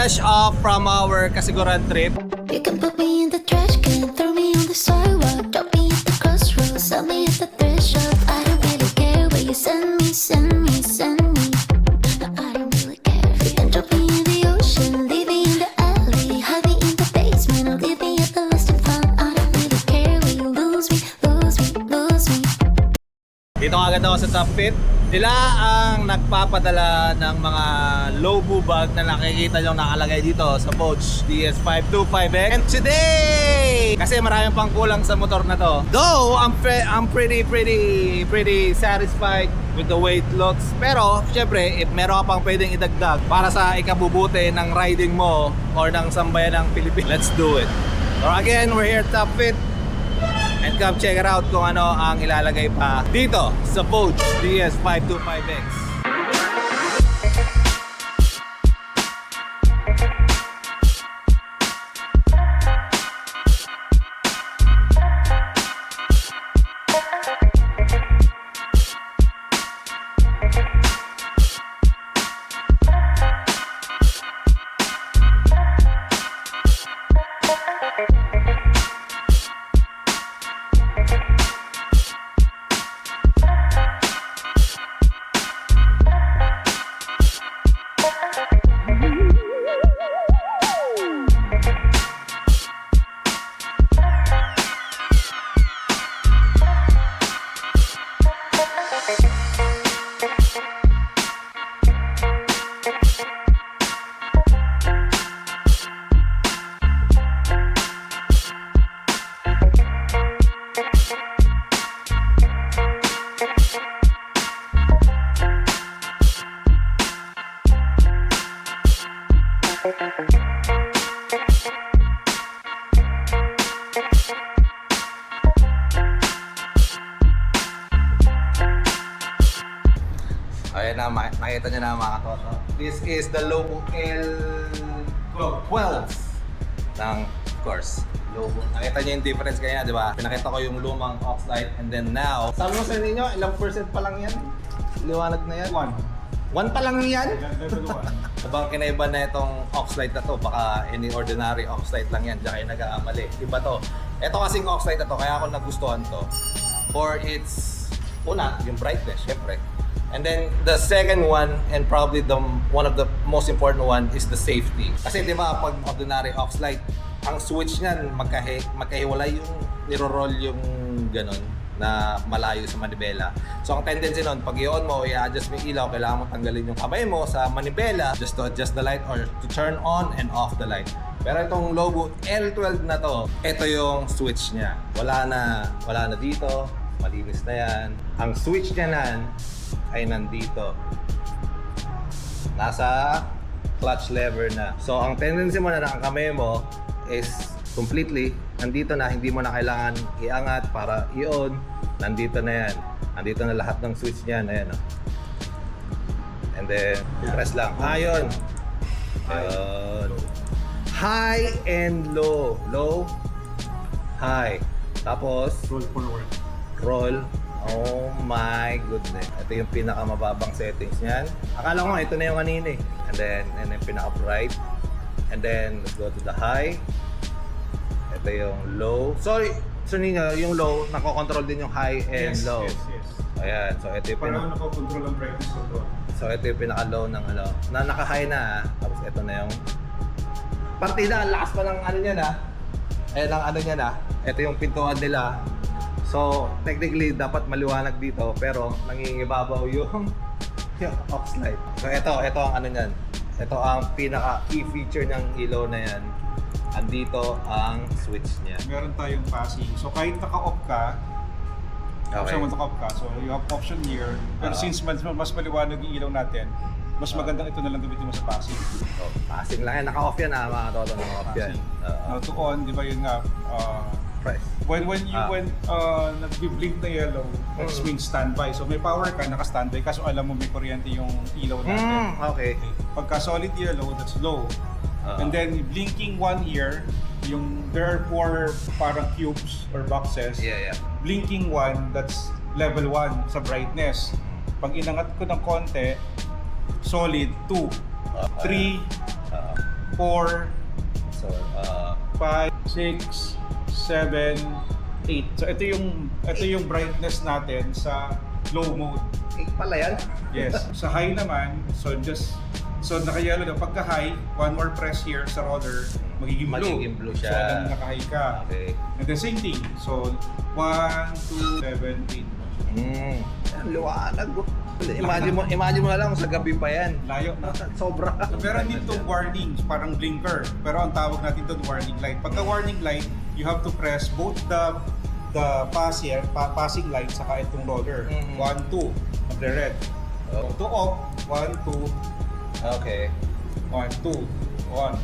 fresh off from our Kasiguran trip. You can put me in the trash can, throw me on the sidewalk, drop me at the crossroads, sell me at the thrift shop. I don't really care where you send me, send me, send me. No, I don't really care. You can drop me in the ocean, leave me in the alley, hide me in the basement, or leave me at the lost and found. I don't really care where you lose me, lose me, lose me. Dito agad ako sa Top Fit. Sila ang nagpapadala ng mga low bag na nakikita nyo nakalagay dito sa Bosch DS525X. And today, kasi maraming pang kulang sa motor na to. Though, I'm pretty satisfied with the way it looks. Pero, syempre, if meron ka pang pwedeng idagdag para sa ikabubuti ng riding mo or ng sambayan ng Pilipinas, let's do it. So again, we're here at Top Fit. And come check it out kung ano ang ilalagay pa dito sa Bosch DS525X. Ayan na, nakita nyo na mga katoto. This is the Lobo L12 ng, of course, Lobo. Nakita nyo yung difference kanya, di ba? Pinakita ko yung lumang Oxlite and then now, sabi mo sa ninyo, ilang percent pa lang yan? Liwanag na yan? 1 pa lang yan? Sabang kinaiba na itong Oxlite na to, baka any ordinary Oxlite lang yan, diyan kayo nag-aamali. Iba to. Ito kasing Oxlite na to, kaya ako nagustuhan to. For its, una, yung brightness, syempre. And then the second one, and probably one of the most important one, is the safety. Kasi di ba, pag ordinary Oxlite, ang switch niyan, magkahiwalay yung niro-roll yung ganon na malayo sa manibela. So ang tendency nun, pag i-on mo, i-adjust mo yung ilaw, kailangan mo tanggalin yung kamay mo sa manibela just to adjust the light or to turn on and off the light. Pero itong Lobo L12 na to, ito yung switch niya. Wala na dito, malinis na yan. Ang switch niya nan ay nandito. Nasa clutch lever na. So ang tendency mo na ang kamay mo is completely nandito na, hindi mo na kailangan iangat para i-on. Nandito na yan. Nandito na lahat ng switch niyan. Ayan o. And then, press lang. Ayun. Ayun. High and low. Low, high. Tapos, Roll forward. roll. Oh my goodness. Ito yung pinakamababang settings niyan. Akala ko ito na yung kanina eh. And then pinaka-bright. And then, let's go to the high. Ito yung low. Sorry, so ninyo, yung low, nako-control din yung high and low. Yes. Ayan, so ito yung Parang nakakontrol ang brightness ng doon. So ito yung pinaka-low ng ano, na naka-high na ah. Tapos ito na yung partida, ang lakas pa ng ano niya na. Ayan ang ano niya na. Ito yung pintuan nila. So technically dapat maliwanag dito pero nangingibabaw yung Oxlite. So ito ang ano niyan. Ito ang pinaka-key feature ng ilaw na yan. Andito ang switch niya. Meron tayong passing. So kahit naka-off ka, option mo naka-off ka. So you have option here. Pero since mas maliwanag yung ilaw natin, mas magandang ito na lang gamitin mo sa passing. So, passing lang yan. Naka-off yan ha mga toto. Naka-off yan. Now to on, di ba yun nga, Press. when nag-blink na yellow, that means standby. So may power ka, naka-standby. Kaso alam mo may kuryente yung ilaw natin. Okay. Pagka solid yellow, that's low. And then blinking one here, there are 4 parang cubes or boxes. Yeah. Blinking one, that's level 1 sa brightness. Pag inangat ko ng konti, solid 2, 3, 4, So, 5, 6, 7, 8. So ito yung brightness natin sa low mode. 8 pala yan. Yes. Sa high naman, so naka-yellow na. Pagka high, one more press here sa roller, magiging blue. Magiging blue siya. So alam mo naka-high ka. Okay. And the same thing. So 1, 2, 7, 8. Ang liwanag. Imagine mo na lang sa gabi pa yan. Layo na. Sobra. So, meron dito warning, parang blinker. Pero ang tawag natin doon warning light. Pagka warning light, you have to press both the passing light saka itong roller. 1, 2, magre-red. Oh. To off, 1, 2, Okay. 1, 2, 1.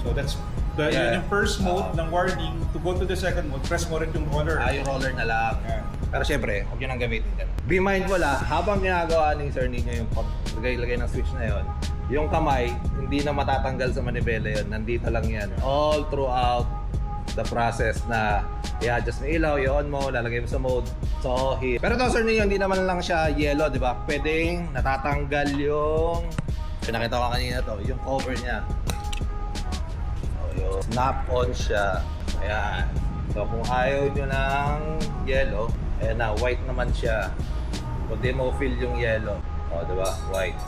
So that's yun yung first mode ng warning. To go to the second mode, press mo rin yung roller. Yung roller na lang. Yan. Pero syempre, huwag nyo nang gamitin yan. Be mindful habang ginagawa ni Sir Nino yung paglagay ng switch na yon, yung kamay, hindi na matatanggal sa manibela yon. Nandito lang yan. All throughout the process na i-adjust mo ilaw, i-on mo, lalagay mo sa mode. So, pero to Sir Nino, hindi naman lang siya yellow, di ba? Pwedeng natatanggal yung, pinakita ko kanina to, yung cover niya. So, yung snap on siya. Ayan. So, kung ayaw nyo ng yellow, ayan na, white naman siya. Kung di mo feel yung yellow, o, diba? White.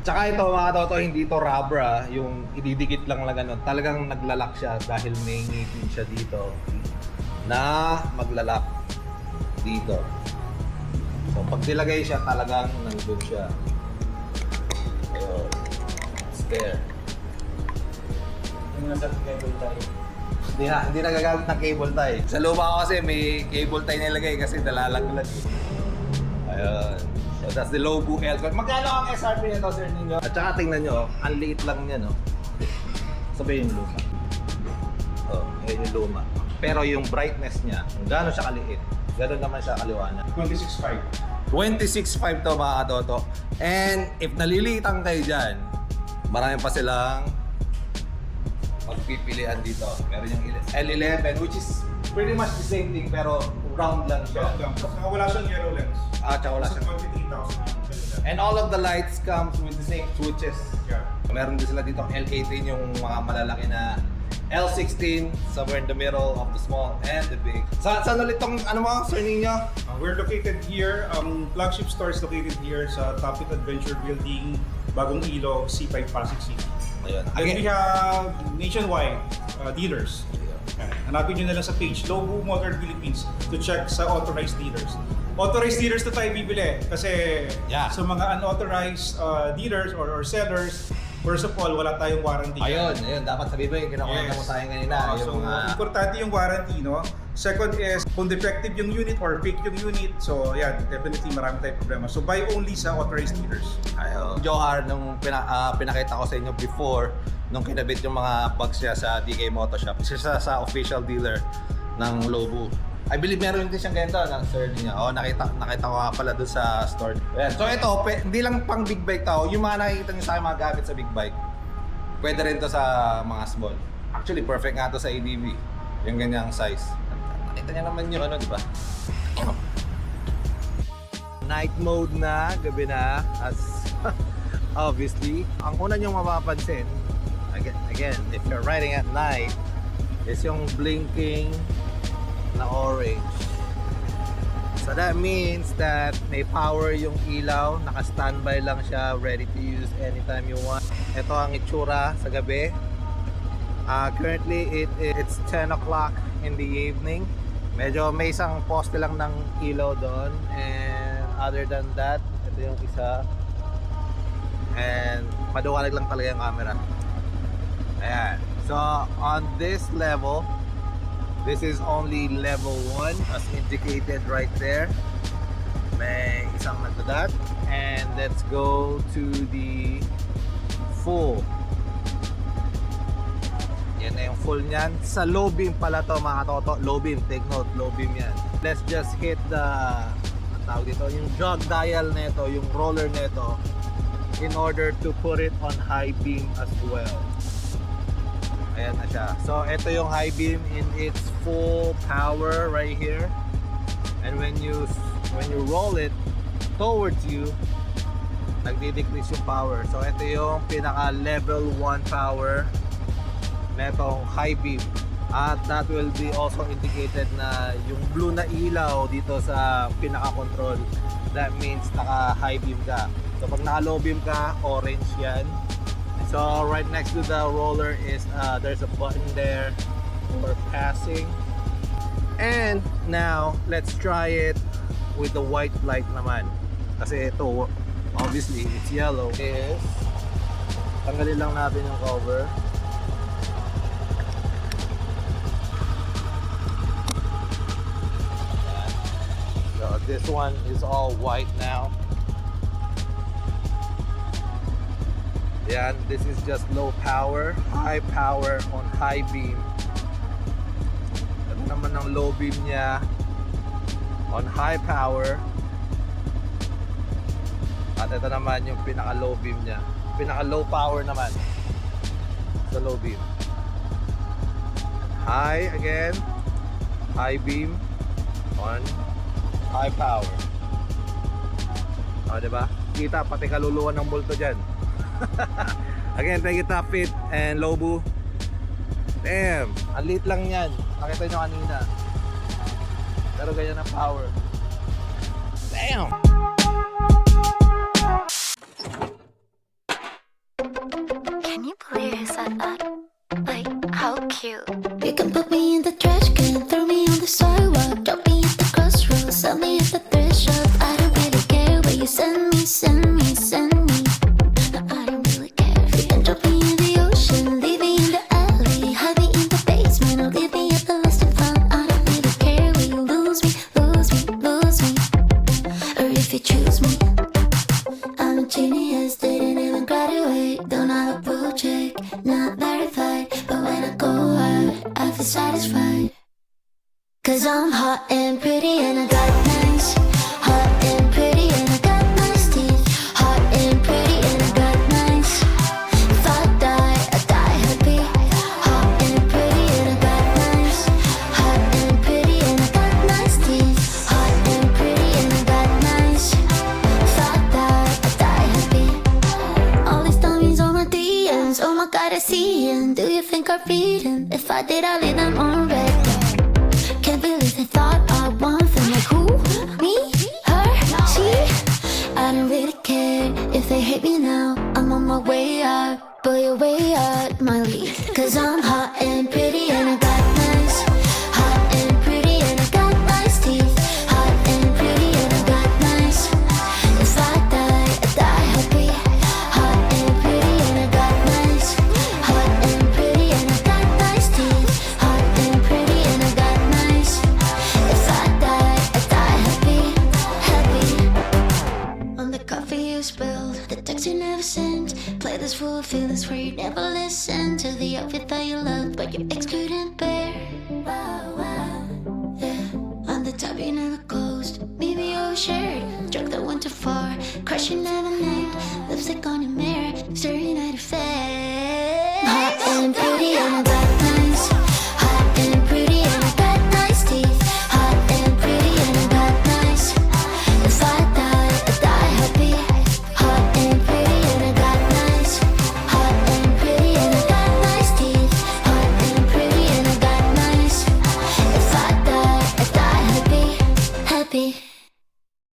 Tsaka ito, mga toto, hindi to rubber, yung ididikit lang ganun. Talagang naglalak siya dahil may ngipin siya dito na maglalak dito. So, pag nilagay siya, talagang nandun siya. Ayun. It's there. Yung nasa cable tayo. Hindi na gagamit ng cable tie. Sa luma ko kasi may cable tie nilagay kasi dalalaglag. Ayun. So that's the Lobu L-Core. Magkano ang SRP nito, Sir Nino? At saka tingnan nyo, ang liit lang niya, no? Sabi yung luma. Oh, yun yung luma. Pero yung brightness niya, kung gaano siya kaliit, gano'n naman siya kaliwanag. 26.5. 26.5 to mga katoto. And if naliliitang kayo dyan, marami pa silang magpipilian dito. Meron yung L11, which is pretty much the same thing pero round lang siya. Saka wala siyang yellow lens. Tsaka wala Sa siya. 23,000. And all of the lights comes with the same switches. Yeah. Meron din sila dito L18, yung mga malalaki na L16, somewhere in the middle of the small and the big. Saan ulit tong ano mo, Sir Nino? We're located here, flagship store is located here sa Topit Adventure Building, Bagong Ilog, C5 Pasig City. Ayun. And we have nationwide dealers. Hanapin nyo na lang sa page, Lobu Motor Philippines, to check sa authorized dealers. Authorized dealers na tayo bibili kasi sa mga unauthorized dealers or sellers, first of all, wala tayong warranty. Ayun, dapat sabihin mo yung kinakwenta mo sa akin kanina. So, importante yung warranty, no? Second is, kung defective yung unit or fake yung unit, so yan, definitely marami tayong problema. So, buy only sa authorized dealers. Ayun. Johar, nung pinakita ko sa inyo before, nung kinabit yung mga bugs niya sa DK Moto Shop, isa sa official dealer ng Lobu. I believe meron din siyang ganito ng Sir niya. Nakita ko nga pala doon sa store. Ayan. So ito, hindi lang pang big bike tao. Yung mga nakikita niyo sa akin mga gamit sa big bike, pwede rin to sa mga small. Actually, perfect nga to sa ADV. Yung ganyang size. Nakita niyo naman yung ano, di ba? Night mode na, gabi na, as obviously. Ang una niyong mapapansin, again, if you're riding at night, is yung blinking na orange. So that means that may power yung ilaw, naka-standby lang siya, ready to use anytime you want. Ito ang itsura sa gabi. Currently, it's 10 o'clock in the evening. Medyo may isang poste lang ng ilaw doon. And other than that, ito yung isa. And maduwalag lang talaga yung camera. Ayan. So, on this level, this is only level 1 as indicated right there. May isang nagdadat. And let's go to the full. Yan na yung full niyan. Sa low beam pala to mga katoto. Low beam, take note, low beam yan. Let's just hit the, tawag dito, yung jog dial nito, yung roller nito, in order to put it on high beam as well. Ayan na siya. So, ito yung high beam in its full power right here. And when you roll it towards you, nagdi-decrease yung power. So, ito yung pinaka level 1 power netong high beam. At that will be also indicated na yung blue na ilaw dito sa pinaka-control. That means naka-high beam ka. So pag naka-low beam ka, orange yan. So right next to the roller is there's a button there for passing. And now, let's try it with the white light naman. Kasi ito, obviously, it's yellow. Is tanggalin lang natin yung cover. So this one is all white now. Yan, this is just low power, high power on high beam. Ito naman ang low beam niya on high power. At ito naman yung pinaka low beam niya. Pinaka low power naman sa low beam. High again, high beam on high power. O, diba? Kita pati kaluluwan ng multo dyan. Again, thank you Top Fit and Lobu. Damn, ang liit lang yan. Nakita nyo kanina. Pero ganyan ang power. Damn! Can you believe he said that? Like, how cute. You can put me in the trash can, throw me on the sidewalk, drop me at the crossroads, sell me at the thrift shop. I don't really care where you send me, send me, send me. No, I don't really care. You can drop me in the ocean, leave me in the alley, hide me in the basement, or leave me at the last of fun. I don't really care where you lose me, lose me, lose me, or if you choose me. I'm a genius, didn't even graduate, don't have a blue check, not verified, but when I go out, I feel satisfied. Cause I'm hot and pretty and I got nice. Hot and pretty and I got nice teeth. Hot and pretty and I got nice. If I die happy. Hot and pretty and I got nice. Hot and pretty and I got nice teeth. Hot and pretty and I got nice. If I die happy. All these dummies on my DMs. Oh my god, I see them. Do you think I read them? If I did, I'd leave them on red. Can't believe they thought I want them. Like who? Me? Her? She? I don't really care if they hate me now. I'm on my way out, but you're way out my league. Cause I'm hot and pretty and I got nice. Hot and pretty and I got nice teeth. Hot and pretty and I got nice. If I die happy. Hot and pretty and I got nice. Hot and pretty and I got nice teeth. Hot and pretty and I got nice. If I die happy, happy. On the coffee you spilled, the text you never sent. Play this full of feelings where you never listen to the outfit that you loved, but your ex couldn't bear. Yeah. On the top you never closed. Maybe you shared. Drug that went too far. Crashing